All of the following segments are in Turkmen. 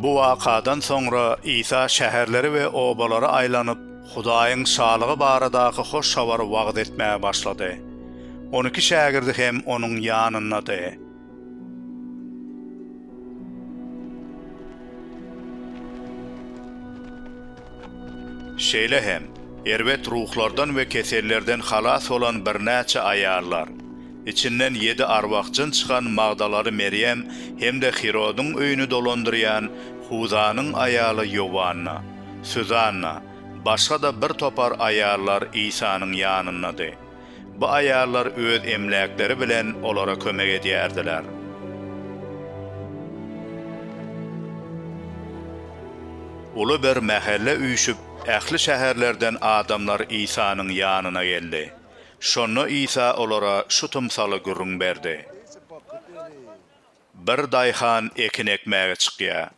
Bu wakadan soňra İsa şäherleri we obalary aýlanyp Hudaýyň şalygy baradaky hoş şawary wagt etmäge başlady. 12 şägirdi hem onuň ýanyndaty. Şeýle hem erbet ruhlardan we kesellerden halas olan bir näçe aýallar, içinden 7 arwakjyn çykan Magdalary Meryem hemde Herodyň öýünü dolandyrýan Huzanyň aýaly Ýowanna, Suzanna, başga da bir topar aýallar İsa'nyň ýanyndaty. Bu aýallar öz emläkleri bilen olara kömek edýärdiler. Uly bir mähelle üýşüp ähli şäherlerden adamlar İsa'nyň ýanyna geldi. Şonu İsa olara şu tymsaly gürrüň berdi. Bir daýhan ekin ekmäge çykýar.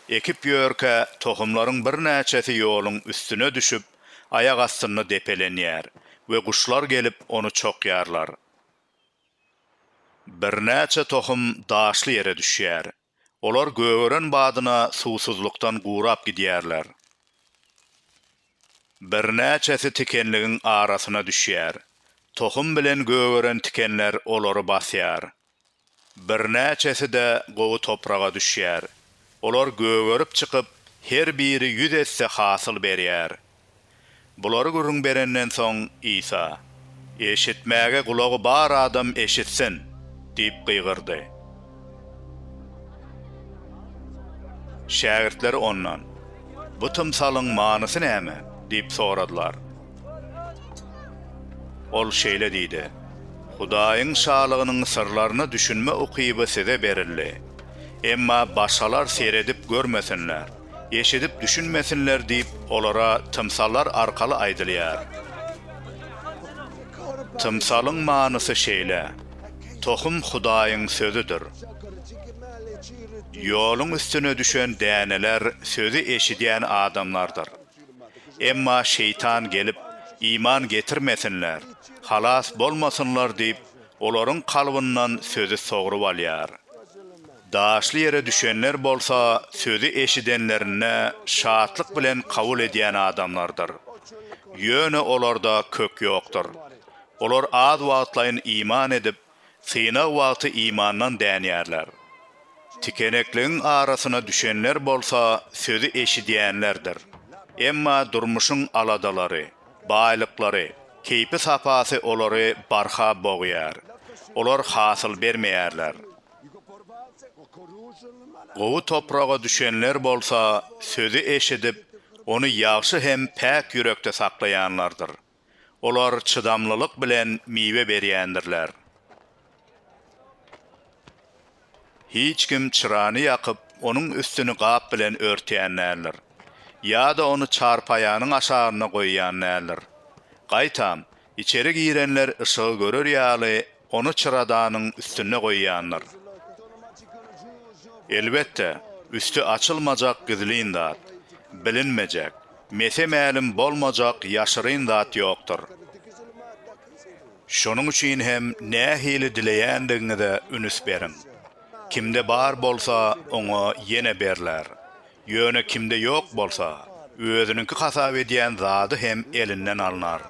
Ekip ýörke tohumlaryň bir näçesi ýoluň üstüne düşüp aýak astyny depelenýär we guşlar gelip onu çokýarlar. Bir näçe tohum daşly ýere düşýär. Olar göweren badyna susuzlukdan gurap gidýärler. Bir näçesi tikenligiň arasyna düşýär. Tohum bilen göweren tikenler olary basýar. Bir näçesi de gowy topraga düşýär. Olar göwerip çykyp her biri 100 esse hasyl berýär. Bulary gürrüň berenden soň İsa, "Eşitmäge gulagy bar adam eşitsin" diýip gıýgyrdy. Şägirdler ondan, "Bu tymsalyň manysy näme?" diýip soradylar. Ol şeýle diýdi: "Hudaýyň şalygynyň sırlaryny düşünme ukyby size berildi. Emma başgalar seredip görmesinler, eşidip düşünmesinler" diýip olara tymsallar arkaly aýdylýar. Tymsalyň manysy şeýle: Tohum Hudaýyň sözüdür. Ýoluň üstüne düşen däneler sözü eşidýän adamlardyr. Emma şeytan gelip iman getirmesinler, halas bolmasınlar diýip olaryň kalbyndan sözü sogrup alýar. Daşly ýere düşenler bolsa sözü eşidenlerine şatlyk bilen kabul edýän adamlardyr. Ýöne olarda kök ýokdur. Olar az wagtlaýyn iman edip, syna wagty imandan dänýärler. Tikenekliň arasyna düşenler bolsa sözü eşidýänlerdir. Emma durmuşyň aladalary, baýlyklary, keypi sapasy olary barha bogyar. Olar hasyl bermeýärler. Gowy topraga düşenler bolsa sözü eşidip, onu ýagşy hem päk ýürekde saklaýanlardyr. Olar çydamlylyk bilen miwe berýändirler. Hiç kim çyrany ýakyp, onuň üstüni gap bilen örtýänler. Ya da onu çarpayanyň aşagyna goýýanlar. Gaýtam, içeri girenler ışığı görür ýaly, onu çıradanyň üstüne goýýanlar. Elbette, üstü açılmajak gizlin zat, bilinmejek, mese mälim bolmajak ýaşyryn zat ýokdur. Şonuň üçin hem nähili dileýändiňizde ünüs berin. Kimde bar bolsa, oňa ýene berler. Ýöne kimde ýok bolsa, özüniňki hasap edýän zady hem elinden alynar.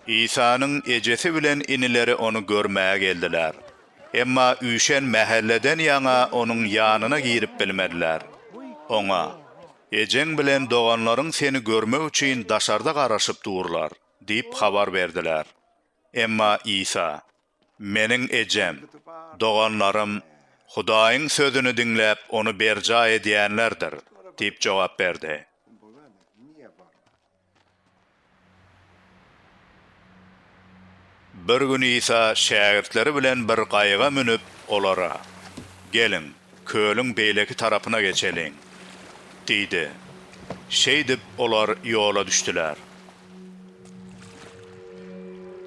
İsa'nyň ejesi bilen inileri onu görmäge geldiler. Emma üýşen mähelleden ýaňa onuň ýanyna girip bilmediler. Oňa, "Ejeň bilen doganlaryň seni görmek üçin daşarda garaşyp durlar" diýip habar berdiler. Emma İsa, "Meniň ejem, doganlarym Hudaýyň sözüni dinläp onu berja edýänlerdir" diýip jogap berdi. Bir gün İsa şägirdleri bilen bir gaýga münüp olara, "Gelin, kölüň beýleki tarapyna geçeliň" diýdi. Şeýdip olar ýola düşdiler.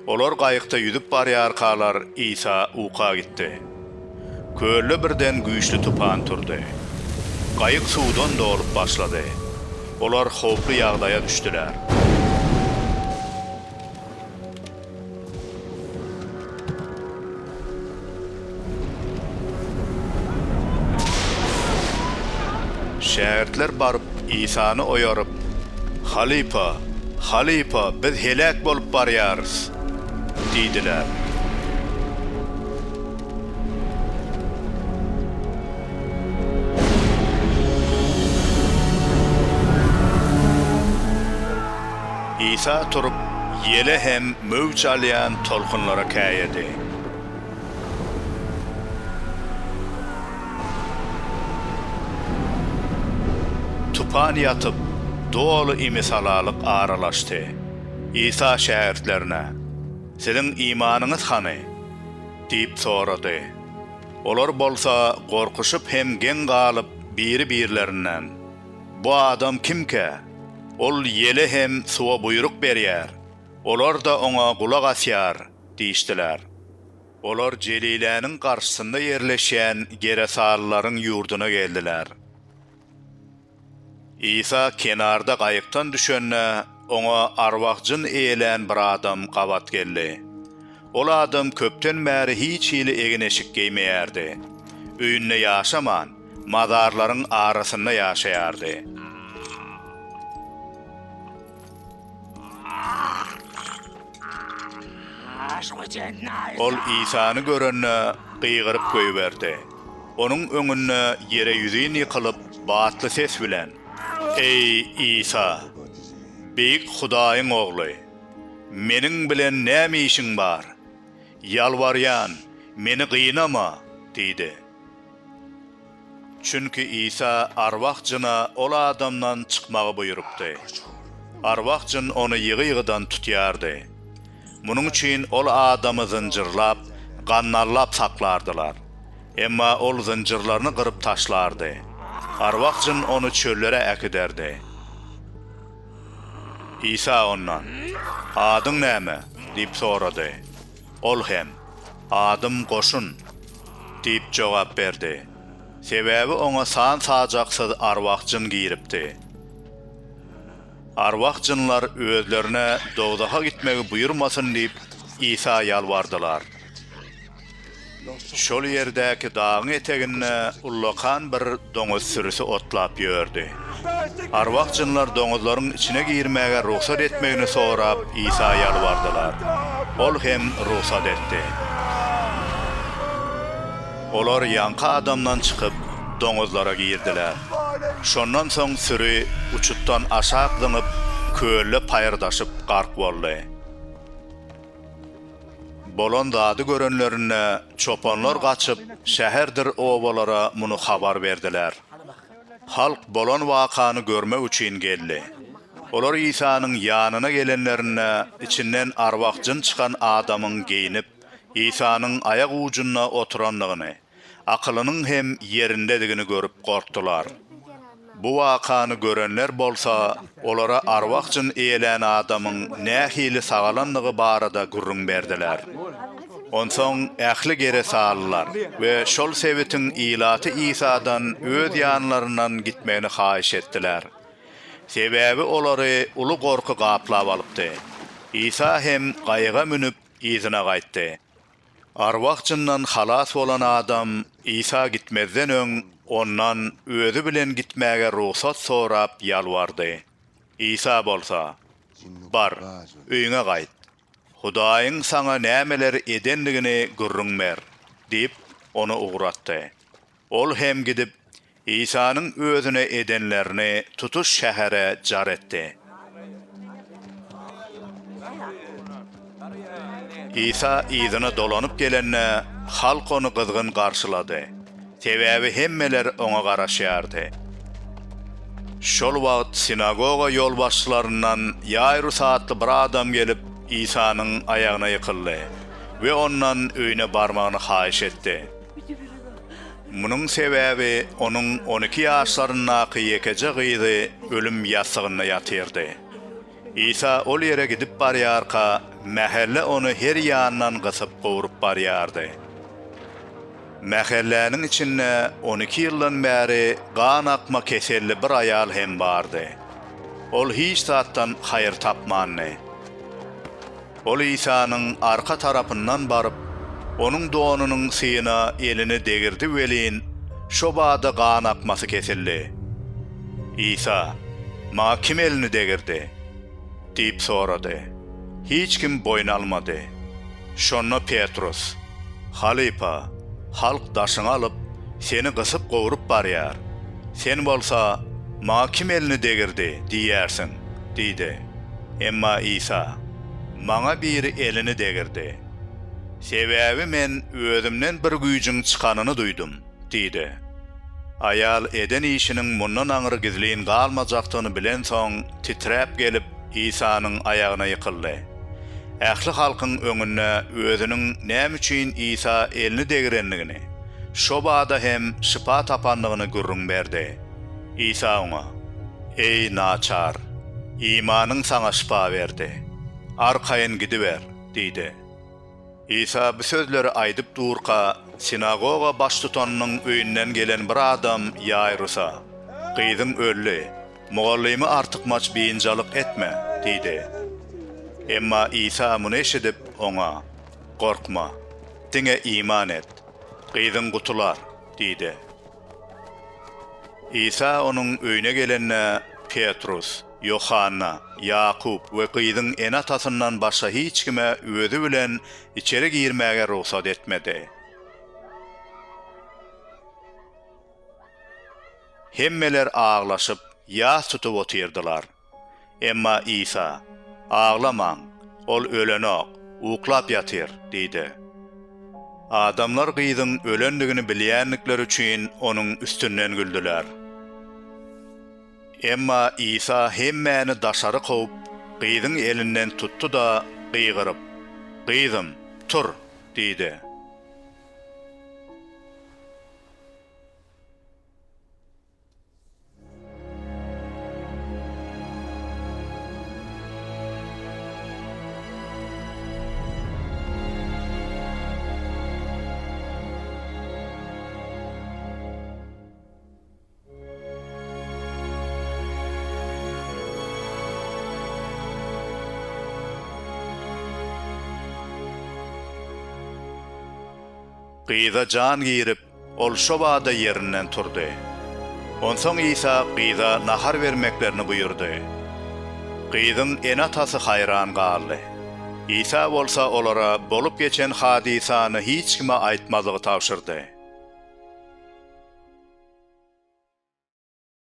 Olar gaýykda ýüzüp barýarkalar İsa uka gitdi. Kölle birden güýçli tupan turdy. Gaýyk suwdan dolup başlady. Olar howply ýagdaýa düşdiler. Şähertler baryp İsany oýaryp, "Halipa, halipa, biz helak bolup barýarys" diýdiler. İsa turup yele hem mövç alýan tolkunlara käýedi. Tupan yatıp dolu imisalalyk aralaşdy. İsa şähertlerine "Sizin imanyňyz hany?" diýip sorady. Olar bolsa gorkuşyp hem gen galyp biri-birlerinden "Bu adam kimke? Ol yele hem suwa buyruk berýär. Olar da oňa gulak asýar" diýişdiler. Olar Jeliläniň garşysynda yerleşen Geresalylaryň ýurduna geldiler. İsa kenarda gaýykdan düşenne oňa arwakjyn eýelen bir adam gabat geldi. Ol adam köpden bäri hiç hili egineşik giýmeýärdi. Öýünde ýaşaman, mazarlaryň arasynda ýaşaýardy. Ol İsa'ny görenne gıýgyryp goýberdi. Onuň öňünde ýere ýüzin ýykylyp batly ses bilen "Ey İsa, beýik Hudaýyň ogly, meniň bilen näme işiň bar? Ýalwarýan, meni gynama" diýdi. Çünki İsa arwakjyna ol adamdan çykmagy buýrupdy. Arwakjyn ony ýygy-ýygydan tutýardy. Munun üçin ol adamy zynjyrlap, gannallap saklardylar. Emma ol zynjyrlaryny gyryp taşlardy. Arwakjyn onu çöllere äkiderdi. İsa ondan "Adyň näme?" diýip sorady. Ol hem "Adym Goşun" diýip jogap berdi. Sebäbi oňa san sajaksyz arwakjyn giýiripdi. Arwakjynlar özlerine dogdaha gitmegi buyurmasyn diýip İsa ýalwardylar. Şol ýerdäki dağın etegine ullakan bir doňuz sürüsü otlap ýördi. Arwakjynlar doňuzlaryň içine girmäge ruhsat etmegini sorap İsa ýalwardylar. Ol hem ruhsat etdi. Olar ýanka adamdan çykyp doňuzlara girdiler. Şondan soň sürü uçutdan aşağı dönüp kölle paýyrdaşyp gark boldy. Bolan dady görenlerine çopanlar gaçyp şäherdir owalara muny habar berdiler. Halk bolan wakany görmek üçin geldi. Olar İsa'nyň ýanyna gelenlerine içinden arwakjyn çykan adamyň giyinip İsa'nyň ayak ucuna oturanlygyny, akylynyň hem ýerindedigini görüp gorkdular. Bu wakany görenler bolsa, olara arwakjyn eýelen adamyň nähili sagalanlygy barada gurrun berdiler. Onsoň ähli Geresalylar we şol sebetiň ilaty İsa'dan öz ýanlaryndan gitmegini haýyş etdiler. Sebäbi olary uly gorky gaplap alypdy. İsa hem gaýga münüp izine gaýtdy. Arwakjyndan halas bolan adam İsa gitmezden öň ondan özü bilen gitmäge ruhsat sorap ýalwardy. İsa bolsa, "Bar, öýüňe gaýt. Hudaýyň saňa nämeler edenligini gurrun ber" diýip onu uğratdy. Ol hem gidip İsa'nyň özüne edenlerini tutuş şähere jar etdi. İsa izine dolanyp gelenne halk onu gyzgyn garşylady. Sebäbi hemmeler oňa garaşýardy. Şol wagt sinagoga ýolbaşçylaryndan Yairus adly bir adam gelip İsa'nyň aýagyna ýykyldy we ondan öýüne barmagyny haýyş etdi. Munun sebäbi onuň 12 ýaşlaryndaky ýekece gyzy ölüm ýasygyna ýatyrdy. İsa ol ýere gidip barýarka, mähelle onu her ýandan gysyp gowurup barýardy. Mähelleniň içinde 12 ýyldan bäri gan akma keselli bir aýal hem bardy. Ol hiç zatdan haýyr tapmandy. Ol İsa'nyň arka tarapyndan baryp, onuň donunyň syna elini degirdi welin, şo bada gan akmasy kesildi. İsa, "Ma kim elini degirdi?" diýip sorady. Hiç kim boyun almadı. Şonna Petrus, "Halipa, halk daşyňy alyp seni gysyp gowurup barýar. Sen bolsa, ma kim elini degirdi diýersiň" diýdi. Emma İsa, "Maňa biri elini degirdi. Sebäbi men özümden bir güýjüň çykanyny duýdum" diýdi. Ayal eden işiniň mundan aňyry gizliň galmajakdygyny bilen soň titräp gelip İsa'nın ayağına yıkıldı. Ähli halkyň öňünde özüniň näme üçin İsa elini degirenligini, şo bada hem şipa tapanlygyny gürrüň berdi. İsa oňa, "Ey naçar, imanyň saňa şipa berdi. Arkaýyn gidiber" diýdi. İsa bu sözleri aýdyp durka, sinagoga baş tutanynyň öýünden gelen bir adam Ýaýrusa, "Gyzyň ölli, mugallymy artyk maç beýinjalyk etme" diýdi. Emma İsa muny eşidip oňa, "Gorkma, diňe iman et, gyzyň gutular" diýdi. İsa onuň öýüne gelenne Petrus, Yohanna, Yakup we gyzyň en atasyndan başga hiç kime özü bilen içeri girmäge ruhsat etmedi. Hemmeler ağlaşyp ýas tutup otyrdylar. Emma İsa, "Ağlamaň, ol ölenok, uklap ýatyr" diýdi. Adamlar gyzyň ölendigini bilýänlikleri üçin onuň üstünden güldüler. Emma İsa hemmäni daşary kowyp, gyzyň elinden tuttu da gyýgyryp, "Gyzym, tur" diýdi. Gyza can giyirip, ol şo bada yerinden turdy. Onsoň İsa gyza nahar bermeklerini buyurdy. Gyzyň en atasy hayran galdy. İsa bolsa olara bolup geçen hadisany hiç kime aýtmazygy tapşyrdy.